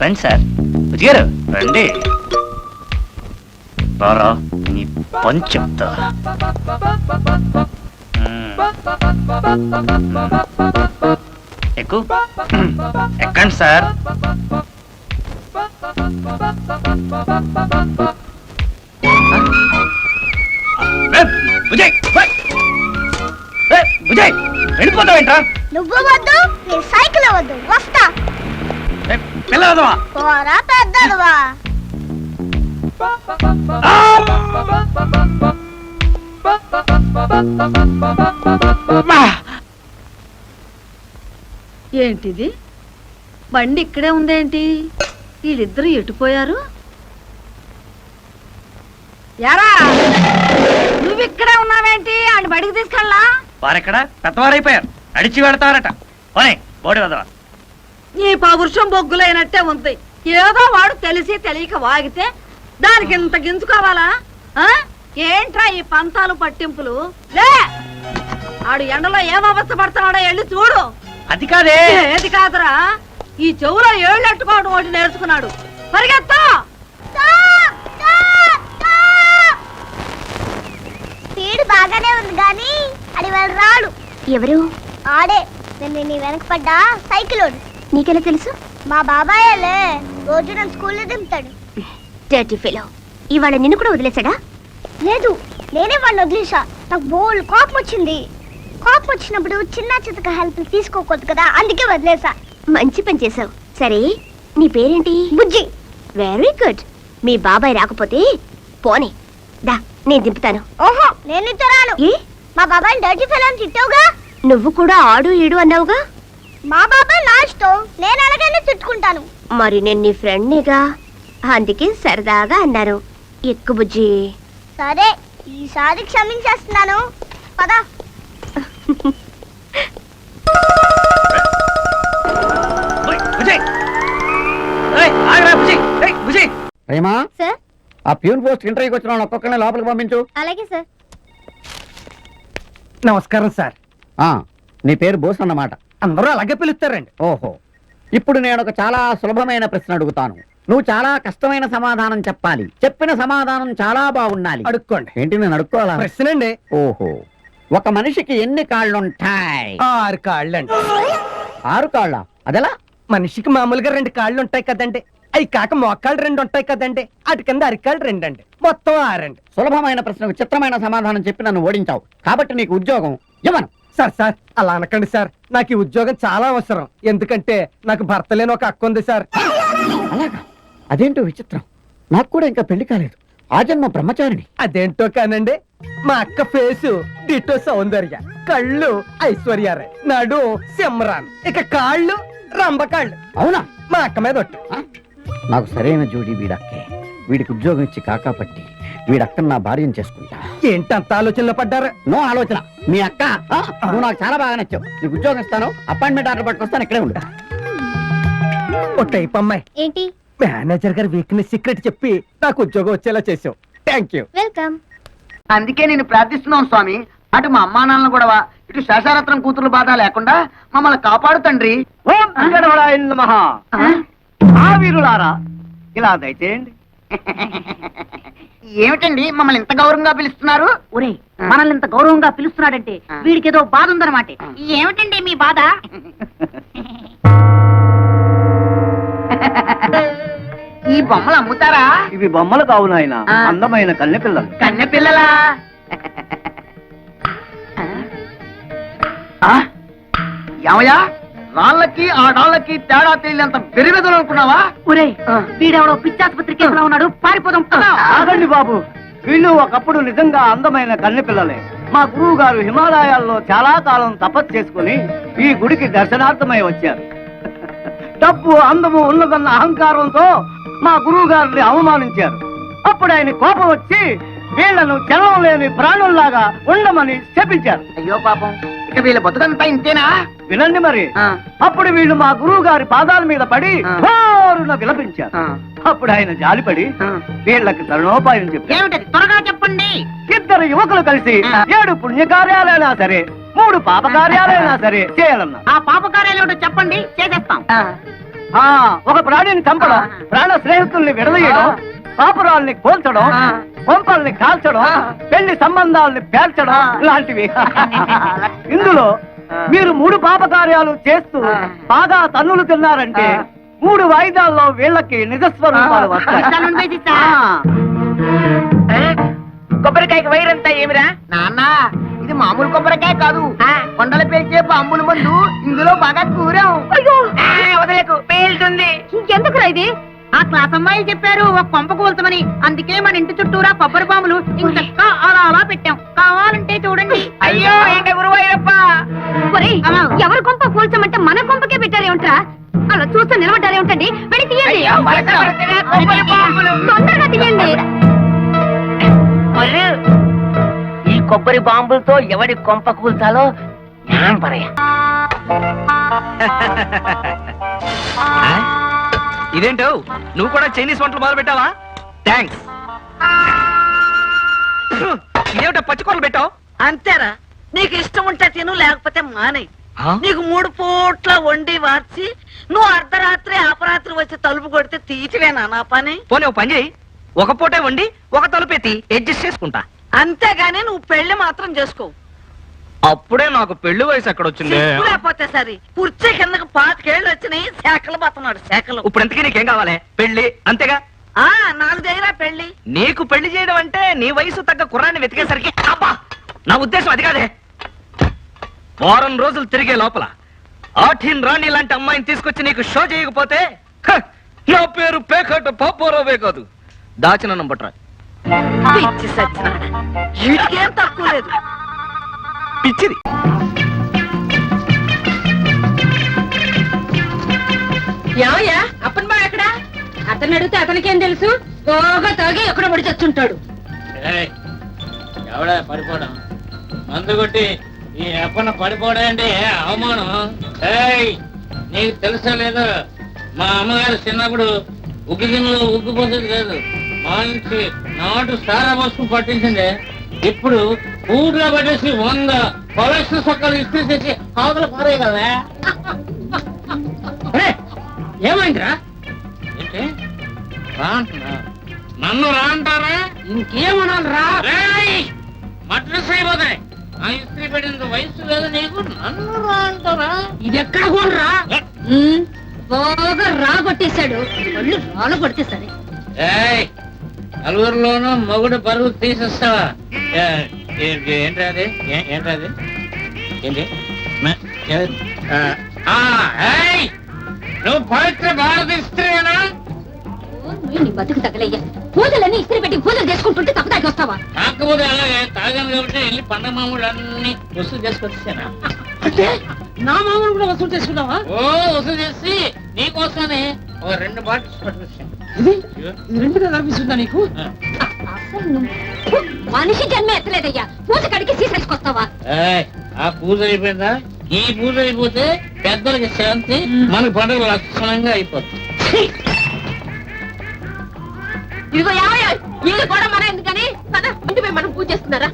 రండి సార్. బుజ్జిగారు రండి. రారా నీ పని చెప్తా. ఎక్కు. ఎక్కండి సార్. బుజయ్ వెళ్ళిపోతావేంట్రా? నువ్వు వద్దు, నీ సైకిల్ వద్దు, వస్తా. పిల్లవా పోరా పెద్దలువా. ఏంటిది? బండి ఇక్కడే ఉందేంటి? వీళ్ళిద్దరూ ఎటుపోయారు? యారా నువ్వు ఇక్కడే ఉన్నావేంటి? అని బడికి తీసుకెళ్ళా? వారెక్కడ పెద్దవారైపోయారు, అడిచి వెడతారట. పోనీ బోడి వదవా. నీ పౌరుషం బొగ్గులైనట్టే ఉంది. ఏదో వాడు తెలిసి తెలియక వాగితే దానికి ఇంత గింజుకోవాలా? ఏంట్రా ఈ పంతాలు పట్టింపులు? లే, ఆడు ఎండలో ఏం అవస్థ పడతాడో వెళ్ళి చూడు. అది కాదే. ఏది కాదురా, ఈ చెవులో ఏళ్ళు ఎట్టుకోవడం ఒకటి నేర్చుకున్నాడు. పరిగెత్తా. స్పీడ్ బాగానే ఉంది గాని అది వాళ్ళు రాడు. ఎవరు? ఆడే నేను నీ వెనక పడ్డా సైకిల్. నీకెలా తెలుసు? మా బాబాయేలే, రోజు నన్ను స్కూల్లో దింపుతాడు. Dirty fellow. ఇవాళ నిన్ను కూడా వదిలేసాడా? లేదు, నేనే వాడిని వదిలేసా. నాకు బోల్ కోపం వచ్చింది. కోపం వచ్చినప్పుడు చిన్న చితక హెల్ప్ తీసుకోకూడదు కదా, అందుకే వదిలేసా. మంచి పని చేసావు. సరే, నీ పేరేంటి? బుజ్జి. Very good. మీ బాబాయ్ రాకపోతే పోనీ దా, నేను దింపుతాను. ఓహో, నేను నీతో రాను. ఏ? మా బాబాయ్ డర్టీ ఫెలో అని తిట్టావుగా. నువ్వు కూడా ఆడు ఈడు అన్నావుగా. మా బాబాయ్ నా ఇష్టం, నేను అలాగనే తిట్టుకుంటాను. మరి నేను నీ ఫ్రెండ్నిగా, అందుకే సరదాగా అన్నాను. ఎక్కు బుజ్జి. సరే, ఈసారి క్షమించేస్తున్నాను. పదా. ప్రేమా, సార్. ఆ ప్యూన్ పోస్ట్ ఇంటర్వ్యూకి వచ్చిన వాళ్ళు ఒక్కొక్కరిని లోపలికి పంపించు. అలాగే సార్. నమస్కారం సార్. నీ పేరు బోస్ అన్నమాట. అందరూ అలాగే పిలుస్తారండి. ఓహో, ఇప్పుడు నేను ఒక చాలా సులభమైన ప్రశ్న అడుగుతాను. నువ్వు చాలా కష్టమైన సమాధానం చెప్పాలి. చెప్పిన సమాధానం చాలా బాగుండాలి. అడుక్కోండి. ఏంటి, నేను అడుక్కోవాలా? ప్రశ్న అండి. ఓహో, ఒక మనిషికి ఎన్ని కాళ్ళుంటాయి? 6 కాళ్ళండి. 6 కాళ్ళ? అదెలా? మనిషికి మామూలుగా 2 కాళ్ళు ఉంటాయి కదండి. అవి కాక మోకాళ్ళు 2 ఉంటాయి కదండి. అటు కింద అరికాళ్ళు 2 అండి. మొత్తం 6 అండి. సులభమైన ప్రశ్నకు చిత్రమైన సమాధానం చెప్పి నన్ను ఓడించావు కాబట్టి నీకు ఉద్యోగం ఇవ్వను. సార్ అలా అనకండి సార్. నాకు ఈ ఉద్యోగం చాలా అవసరం. ఎందుకంటే నాకు భర్త లేని ఒక అక్క ఉంది సార్. అలాగా? అదేంటో విచిత్రం. నాకు కూడా ఇంకా పెళ్లి కాలేదు. ఆ జన్మ బ్రహ్మచారిని. అదేంటో కానండి, మా అక్క ఫేసు డిటో సౌందర్య, కళ్ళు ఐశ్వర్యారాయ్, నడు సిమ్రాన్, ఇక కాళ్ళు రంబకాళ్ళు. అవునా? మా అక్క మీద ఒట్టు. నాకు సరైన జోడి వీడక్కే. వీడికి ఉద్యోగం ఇచ్చి కాకాపట్టి వీడక్కను నా భార్యను చేసుకుంటా. ఏంటి అంత ఆలోచనలో పడ్డారు? నో ఆలోచన. మీ అక్క, నువ్వు నాకు చాలా బాగా నచ్చావు. నీకు ఉద్యోగం ఇస్తాను. అపాయింట్మెంట్ ఆర్డర్ పట్టుకొస్తాను. ఇక్కడే ఉంటా. ఓ టైప్ అమ్మాయి. ఏంటి? మేనేజర్ గారి వీక్నెస్ సీక్రెట్ చెప్పి నాకు ఉద్యోగం వచ్చేలా చేసావు. Thank you. వెల్కమ్. అందుకే నేను ప్రార్థిస్తున్నాను స్వామి, అటు మా అమ్మా నాన్నలు గొడవ, ఇటు శేషారత్నం కూతురు బాధ లేకుండా మమ్మల్ని కాపాడు తండ్రి. వీరులారా ఇలా దయచేయండి. ఏమిటండి మమ్మల్ని ఇంత గౌరవంగా పిలుస్తున్నారు? ఒరే, మనల్ని ఇంత గౌరవంగా పిలుస్తున్నాడంటే వీడికి ఏదో బాధ ఉందన్నమాట. ఏమిటండి మీ బాధ? ఈ బొమ్మలు అమ్ముతారా? ఇవి బొమ్మలు కావు నాయన, అందమైన కన్నె పిల్లలు. కన్నె పిల్లలా? ఏమయ్యా, రాళ్ళకి ఆ డాళ్ళకి తేడా తెలియనంత పెరిగెదలు అనుకున్నావా? ఒరే, వీడెవడో పిచ్చాసుపత్రి కేసులో ఉన్నాడు, పారిపోదాం. ఆగండి బాబు, వీళ్ళు ఒకప్పుడు నిజంగా అందమైన కన్నె పిల్లలే. మా గురువు గారు హిమాలయాల్లో చాలా కాలం తపస్సు చేసుకుని ఈ గుడికి దర్శనార్థమై వచ్చారు. డబ్బు అందము ఉన్నదన్న అహంకారంతో మా గురువు గారిని అవమానించారు. అప్పుడు ఆయన కోపం వచ్చి వీళ్లను చలనం లేని ప్రాణుల్లాగా ఉండమని శపించారు. అయ్యో పాపం, ఇక వీళ్ళ బతుకంతా ఇంతేనా? వినండి మరి. అప్పుడు వీళ్ళు మా గురువు గారి పాదాల మీద పడి హోరున విలపించారు. అప్పుడు ఆయన జాలిపడి వీళ్ళకి తరుణోపాయం చెప్పారు. ఏమిటది? త్వరగా చెప్పండి. 2 యువకులు కలిసి 7 పుణ్యకార్యాలైనా సరే 3 పాప కార్యాలైనా సరే చేయాలన్నా. ఆ పాప కార్యాలు చెప్పండి, చేసేస్తాం. ఒక ప్రాణిని చంపడం, ప్రాణ స్నేహితుల్ని విడదీయడం, పాపురాల్ని కోల్చడం, కొంపల్ని కాల్చడం, పెళ్లి సంబంధాలని పేర్చడం లాంటివి. ఇందులో మీరు 3 పాపకార్యాలు చేస్తూ బాగా తన్నులు తిన్నారంటే 3 వాయిదాల్లో వీళ్ళకి నిజస్వరూపాలు వస్తాయి. కొబ్బరికాయకి వైరంతా ఏమిరా? నాన్న ఇది మామూలు కొబ్బరికాయ కాదు, కొండలు పేల్చే బాంబుల మందు ఇందులో బాగా కూరాం. వదలకు పేలుతుంది. ఇంకెందుకురా ఇది? ఆ క్లాస్ అమ్మాయిలు చెప్పారు ఒక కొంప కూల్చమని, అందుకే మన ఇంటి చుట్టూరా కొబ్బరి బాంబులు ఇంకా అలా పెట్టాం. కావాలంటే చూడండి. అయ్యో ఏంటి గురువాయూరప్ప? ఎవరి కొంప కూల్చమంటే మన కొంపకే పెట్టారేమిట్రా? అలా చూస్తే నిలబడ్డారేమిటండి? వెళ్ళి తీయండి, అయ్యో, పడకపడితేనే కొబ్బరి బాంబులు. తొందరగా తీయండి. ఒరే, ఈ కొబ్బరి బాంబులతో ఎవడి కొంప కూల్చాలో జ్ఞానం పరయ. ఇదేంటో నువ్వు కూడా చైనీస్ వంటలు మొదలు పెట్టావా? థ్యాంక్స్. ఇదేమిటో పచ్చికూరలు పెట్టావు? అంతేరా, నీకు ఇష్టం ఉంటే తిను, లేకపోతే మానే. నీకు 3 పూట్ల వండి వార్చి నువ్వు అర్ధరాత్రి అపరాత్రి వచ్చి తలుపు కొడితే తీసివేనా నా పని? పోనీ ఒక పని చేయి, ఒక పూటే వండి ఒక తలుపెత్తి అడ్జస్ట్ చేసుకుంటా. అంతేగాని నువ్వు పెళ్లి మాత్రం చేసుకో. అప్పుడే నాకు పెళ్లి వయసు ఎక్కడ వచ్చింది? లేకపోతే సరి కుర్చీ కిందకి 5 ఏళ్ళు వచ్చినాయి, శాఖలు పోతున్నాడు శాఖలు. ఇప్పుడు ఎంతకీ నీకేం కావాలి? పెళ్లి అంతేగా? నాకు చేయరా పెళ్లి. నీకు పెళ్లి చేయడం అంటే నీ వయసు తగ్గ కుర్రాన్ని వెతికేసరికి అబ్బా, నా ఉద్దేశం అది కాదే. వారం రోజులు తిరిగే లోపల ఆఠీన్ రాణి లాంటి అమ్మాయిని తీసుకొచ్చి నీకు షో చేయకపోతే నా పేరు పేకట పాపోరావే కాదు, దాచిన నంబట్రా. పిచ్చి సచ్చినాడా, వీటికేం తక్కువ లేదు. పిచ్చిది. ఏమయ్యా అప్పన్ బా ఎక్కడ? అతను అడిగితే అతనికేం తెలుసు? తోగా తాగి ఎక్కడ పడి చచ్చుంటాడు. ఎవడా పడిపోవడం? మందు కొట్టి ఈ అప్పన పడిపోవడం అంటే అవమానం. నీకు తెలుసా లేదు, మా అమ్మగారు చిన్నప్పుడు ఉగ్గు గిన్నెలో ఉగ్గుపోతుంది కాదు, మంచి నాటు సారా వస్తువు పట్టించింది. ఇప్పుడు ఊర్లో పట్టేసి 100 పొలక్ష సొక్కలు ఇచ్చేసేసి అవతల పారే కదా. ఏమైందిరా? ఏంటి రా అంటున్నా? నన్ను రా అంటారా? ఇంకేమనాలి రా? మద్రస్ అయిపోతాయి. ఆ ఇస్త్రీ పెట్టినంత వయసు లేదు నీకు, నన్ను రా అంటారా? ఇది ఎక్కడ కొనరా? బాగా రా కొట్టేశాడు, వాళ్ళు రాళ్ళు కొడితే సరే. నలుగురిలోనూ మొగుడు పరువు తీసేస్తావా? ఏంటది? ఏంటది? ఏంటి నువ్వు పవిత్ర భారత ఇస్త్రీనా? నీ బతుకు తగలయ్యా, పూజలన్నీ ఇస్త్రీ పెట్టి పూజలు చేసుకుంటుంటే తప్పదాకి వస్తావా? కాకపోతే అలాగే తాగాను కాబట్టి వెళ్ళి పండగ మామూలు అన్ని వసూలు చేసుకొచ్చానా? అంటే నా మామూలు కూడా వసూలు చేసుకున్నావా? ఓ వసూలు చేసి నీకోసమే ఒక 2 బాటిల్స్ పట్టుకొచ్చాను. ఇది 2గా కనిపిస్తుందా నీకు? అసలు నువ్వు మనిషి జన్మ ఎత్తలేదయ్యా, పూజ కడికి తీసేసుకొస్తావా? ఆ పూజ అయిపోయిందా? ఈ పూజ అయిపోతే పెద్దలకి శాంతి, మనకి పండుగ లక్షణంగా అయిపోతుంది. ఇదిగో యావయ్య, వీళ్ళు కూడా మన ఎందుకని పద ఇంటి పోయి మనం పూజ చేస్తున్నారా?